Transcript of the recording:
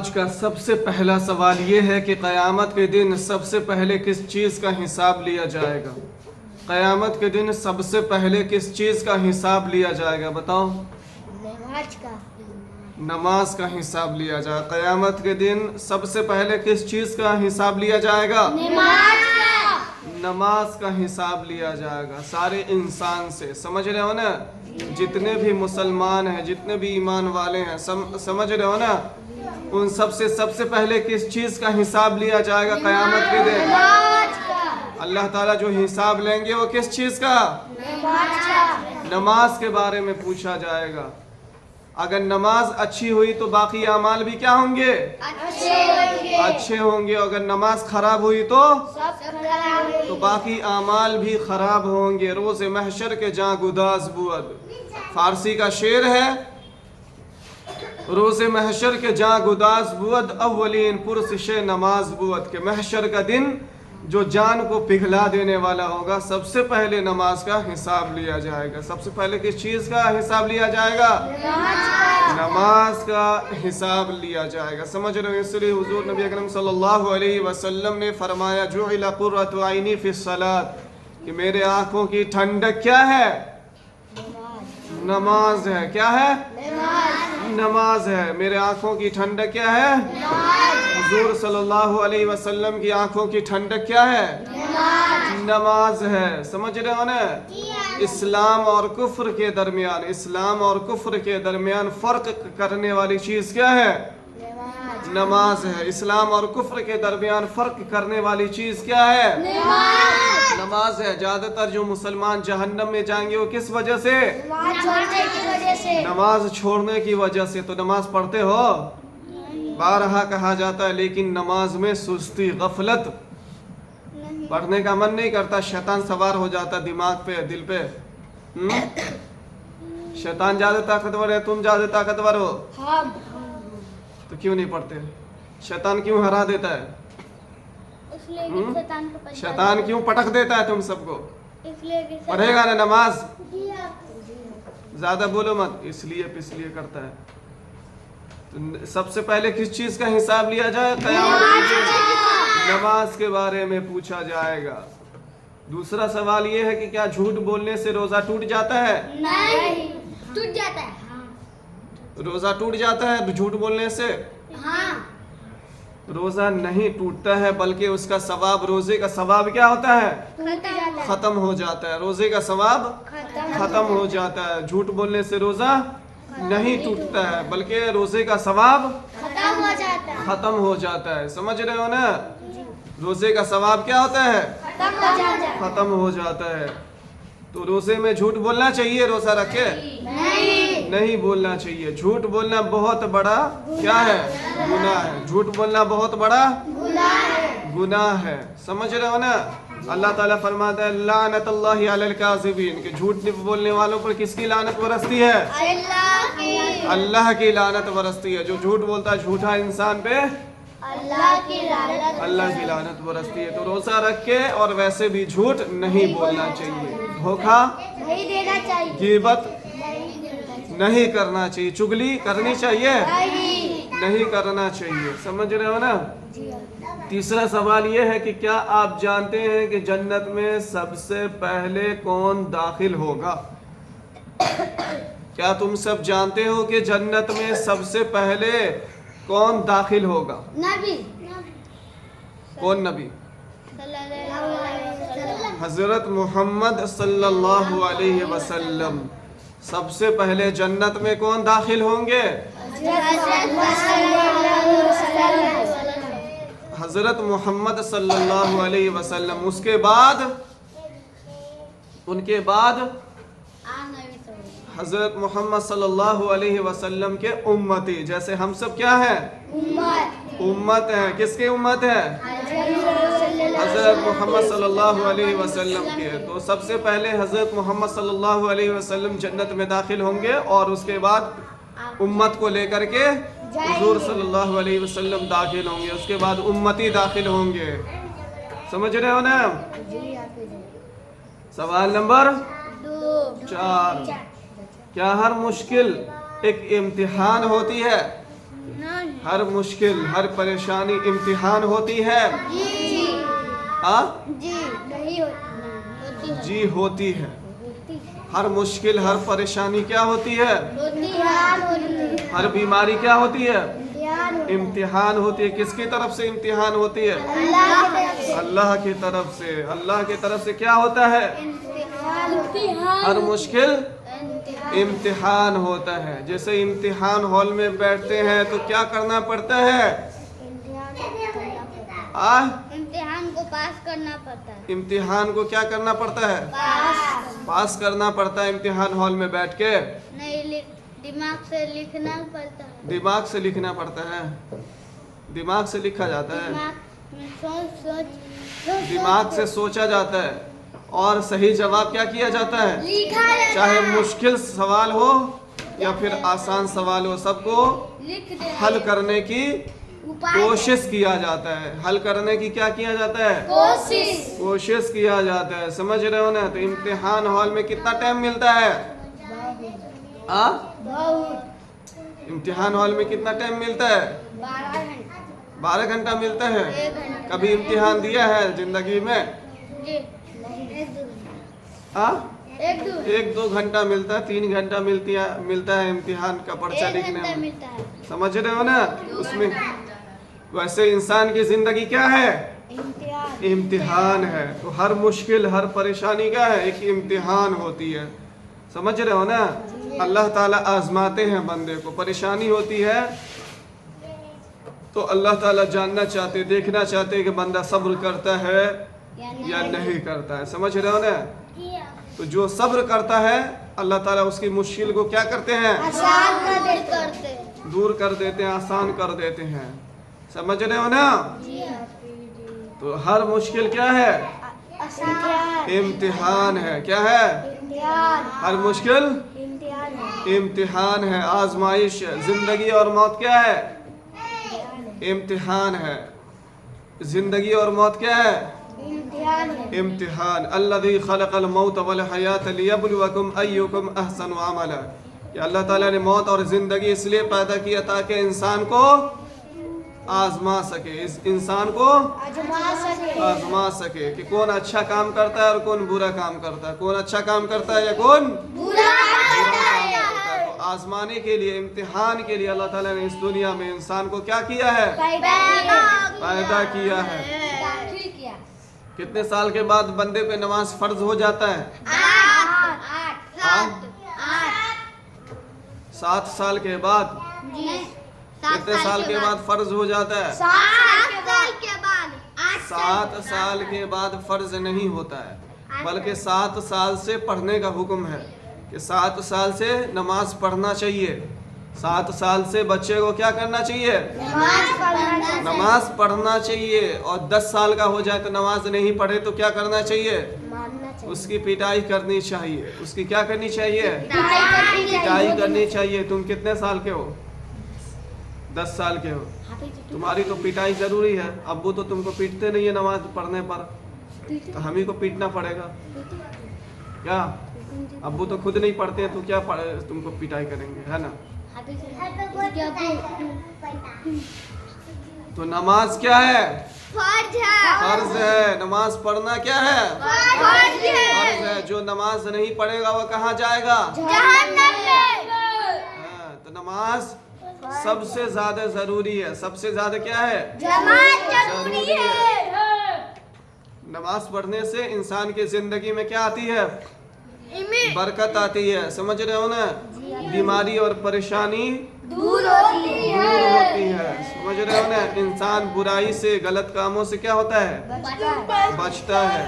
आज का सबसे पहला सवाल ये है कि क़यामत के दिन सबसे पहले किस चीज़ का हिसाब लिया जाएगा। क़यामत के दिन सबसे पहले किस चीज़ का हिसाब लिया जाएगा, बताओ। नमाज का। नमाज का हिसाब लिया जाएगा। क़यामत के दिन सबसे पहले किस चीज़ का हिसाब लिया जाएगा। नमाज का। नमाज का हिसाब लिया जाएगा सारे इंसान से। समझ रहे हो ना, जितने भी मुसलमान हैं, जितने भी ईमान वाले हैं, समझ रहे हो ना, उन सबसे पहले किस चीज़ का हिसाब लिया जाएगा क़यामत के दिन। नमाज का। अल्लाह ताला जो हिसाब लेंगे वो किस चीज़ का। नमाज का। नमाज के बारे में पूछा जाएगा। अगर नमाज अच्छी हुई तो बाकी अमाल भी क्या होंगे, अच्छे होंगे। अगर नमाज खराब हुई तो बाकी अमाल भी खराब होंगे। रोज़ महशर के जहाँ गुदाज बुअद, फारसी का शेर है, रोज़ महशर के जहाँ गुदाज बुअद अव्वलीन पुरसिश नमाज बुअद के महशर का दिन जो जान को पिघला देने वाला होगा, सबसे पहले नमाज का हिसाब लिया जाएगा। सबसे पहले किस चीज़ का हिसाब लिया जाएगा। नमाज का हिसाब लिया जाएगा। समझ रहे हो, इसलिए हुजूर नबी अकरम सल्लल्लाहु अलैहि वसल्लम ने फरमाया जुइला कुर्रतु ऐनी फी सलात, कि मेरे आँखों की ठंडक क्या है, नमाज है। क्या है, नमाज है। मेरे आँखों की ठंडक क्या है, हुजूर सल्लल्लाहु अलैहि वसल्लम की आंखों की ठंडक क्या है, नमाज है। समझ रहे हो ना, इस्लाम और कुफ्र के दरमियान, इस्लाम और कुफ्र के दरमियान फर्क करने वाली चीज़ क्या है, नमाज है। इस्लाम और कुफ्र के दरमियान फर्क करने वाली चीज़ क्या है, नमाज है। ज़्यादातर जो मुसलमान जहन्नम में जाएंगे वो किस वजह से, नमाज छोड़ने की वजह से। तो नमाज पढ़ते हो, बारहा कहा जाता है, लेकिन नमाज में सुस्ती, गफलत, पढ़ने का मन नहीं करता, शैतान सवार हो जाता दिमाग पे, दिल पे। शैतान ज़्यादा ताकतवर है, तुम ज़्यादा ताकतवर हो, तो क्यों नहीं पढ़ते। शैतान क्यों हरा देता है, शैतान क्यों पटक देता है तुम सबको। पढ़ेगा ना नमाज, ज़्यादा बोलो मत, इसलिए करता है। तो सबसे पहले किस चीज़ का हिसाब लिया जाए, क़यामत के दिन नमाज के बारे में पूछा जाएगा। दूसरा सवाल ये है कि क्या झूठ बोलने से रोज़ा टूट जाता है। नहीं, टूट जाता है। रोज़ा टूट जाता है झूठ बोलने से। रोज़ा नहीं टूटता है, बल्कि उसका सवाब, रोज़े का सवाब क्या होता है, ख़त्म हो जाता है। रोज़े का सवाब ख़त्म हो जाता है। झूठ बोलने से रोज़ा नहीं टूटता है, बल्कि रोज़े का सवाब ख़त्म हो जाता है। समझ रहे हो ना, रोज़े का सवाब क्या होता है, ख़त्म हो जाता है। तो रोज़े में झूठ बोलना चाहिए, रोज़ा रखे नहीं बोलना चाहिए। झूठ बोलना बहुत बड़ा क्या है, गुनाह है। झूठ बोलना बहुत बड़ा गुनाह है। समझ रहे हो ना, अल्लाह ताला फरमाता है लानतुल्लाहि अलल काज़िबीन, कि झूठ बोलने वालों पर किसकी लानत बरसती है, अल्लाह की लानत बरसती है। जो झूठ बोलता है झूठा इंसान पे अल्लाह की लानत बरसती है। तो रोज़ा रख के और वैसे भी झूठ नहीं बोलना चाहिए, धोखा नहीं देना चाहिए, ग़ीबत नहीं करना चाहिए, चुगली करनी चाहिए नहीं करना चाहिए। समझ रहे हो ना। तीसरा सवाल यह है कि क्या आप जानते हैं कि जन्नत में सबसे पहले कौन दाखिल होगा। क्या तुम सब जानते हो कि जन्नत में सबसे पहले कौन दाखिल होगा, नबी। कौन नबी, हजरत मोहम्मद सल्लल्लाहु अलैहि वसल्लम। सबसे पहले जन्नत में कौन दाखिल होंगे, हजरत मोहम्मद सल्लल्लाहु अलैहि वसल्लम। उसके बाद, उनके बाद हजरत मोहम्मद सल्लल्लाहु अलैहि वसल्लम के उम्मती। जैसे हम सब क्या हैं, उम्मत हैं। किसके उम्मत है, हजरत मोहम्मद सल्लल्लाहु अलैहि वसल्लम के। तो सबसे पहले हजरत मोहम्मद सल्लल्लाहु अलैहि वसल्लम जन्नत में दाखिल होंगे, और उसके बाद उम्मत को लेकर के हुजूर सल्लल्लाहु अलैहि वसल्लम दाखिल होंगे। उसके बाद उम्मती दाखिल होंगे। समझ रहे हो ना। सवाल नंबर 4, क्या हर मुश्किल एक इम्तिहान होती है। हर मुश्किल हर परेशानी इम्तिहान होती है। जी हाँ जी नहीं होती है। जी होती है। हर मुश्किल हर परेशानी क्या होती है? इम्तिहान होती है। हर बीमारी क्या होती है? इम्तिहान होती है। इम्तिहान होती है। किसकी तरफ से इम्तिहान होती है? अल्लाह की तरफ से। अल्लाह की तरफ से। अल्लाह की तरफ से क्या होता है? इम्तिहान हर मुश्किल इम्तिहान इम्तिहान होता है। जैसे इम्तिहान हॉल में बैठते हैं तो क्या करना पड़ता है? इम्तिहान को पास करना पड़ता है। इम्तिहान को क्या करना पड़ता है? पास करना पड़ता है। इम्तिहान हॉल में बैठ के नहीं दिमाग से लिखना पड़ता है। दिमाग से लिखना पड़ता है। दिमाग से लिखा जाता है। दिमाग में सोच दिमाग से सोचा जाता है और सही जवाब क्या किया जाता है? लिखा जाता चाहे है। मुश्किल सवाल हो या फिर आसान सवाल हो, सबको लिख दे हल करने की उपाय कोशिश किया जाता है। हल करने की क्या किया जाता है? कोशिश किया जाता है। समझ रहे हो ना? तो इम्तिहान हॉल में कितना टाइम मिलता है? बहुत इम्तिहान हॉल में कितना टाइम मिलता है? 12 घंटा 12 घंटा मिलता है। 1 घंटा कभी इम्तिहान दिया है जिंदगी में? जी हाँ, 1-2 1-2 घंटा मिलता है। 3 घंटा मिलता है इम्तिहान का पर्चा 1 लिखने घंटा में। मिलता है। समझ रहे हो ना? उसमें वैसे इंसान की जिंदगी क्या है? इम्तिहान इम्तिहान है। तो हर मुश्किल हर परेशानी क्या है? एक इम्तिहान होती है। समझ रहे हो ना? अल्लाह ताला आजमाते हैं बंदे को। परेशानी होती है तो अल्लाह ताला जानना चाहते, देखना चाहते कि बंदा सब्र करता है या नहीं करता है। समझ रहे हो ना? तो जो सब्र करता है अल्लाह ताला उसकी मुश्किल को क्या करते हैं? आसान करते दूर कर देते हैं, आसान कर देते हैं। समझ रहे हो ना? तो हर मुश्किल क्या है? आसान इम्तिहान है। क्या है? इम्तिहान हर मुश्किल इम्तिहान है। इम्तिहान है, आजमाइश है। जिंदगी और मौत क्या है? इम्तिहान है। जिंदगी और मौत क्या है? इम्तिहान है। इम्तिहान। अल्लज़ी खलक़ल मौत वल हयात लियब्लुवकुम अय्युकुम अहसनु अमला। कि अल्लाह ताला ने मौत और ज़िंदगी इसलिए पैदा किया ताकि इंसान को आजमा सके, इस इंसान को आजमा सके कि कौन अच्छा काम करता है और कौन बुरा काम करता है, कौन अच्छा काम करता है या कौन बुरा काम करता है। तो आजमाने के लिए, इम्तिहान के लिए अल्लाह ताला ने इस दुनिया में इंसान को क्या किया है? पैदा किया है। दाखिल किया। कितने साल के बाद बंदे पे नमाज फर्ज हो जाता है? 7 साल के बाद। कितने साल के बाद फर्ज हो जाता है? 7 साल के बाद 7 साल के बाद फर्ज नहीं होता है, बल्कि 7 साल से पढ़ने का हुक्म है कि 7 साल से नमाज पढ़ना चाहिए। 7 साल से बच्चे को क्या करना चाहिए? नमाज पढ़ना चाहिए। और 10 साल का हो जाए तो नमाज नहीं पढ़े तो क्या करना चाहिए? उसकी पिटाई करनी चाहिए। उसकी क्या करनी चाहिए? पिटाई करनी चाहिए। तुम कितने साल के हो? 10 साल के हो। तुम्हारी तो पिटाई जरूरी है। अब्बू तो तुमको पीटते नहीं है नमाज पढ़ने पर, तो हम ही को पीटना पड़ेगा क्या? अब्बू तो खुद नहीं पढ़ते हैं तो क्या तुमको पिटाई करेंगे, है ना? तो नमाज क्या है? फर्ज है। नमाज पढ़ना क्या है? फर्ज है। जो नमाज नहीं पढ़ेगा वो कहाँ जाएगा? हाँ, तो नमाज सबसे ज्यादा जरूरी है। सबसे ज्यादा क्या है? जरूरी है। नमाज पढ़ने से इंसान की जिंदगी में क्या आती है? बरकत आती है। समझ रहे हो ना? बीमारी और परेशानी दूर होती है। समझ रहे हो ना? इंसान बुराई से, गलत कामों से क्या होता है? बचता है।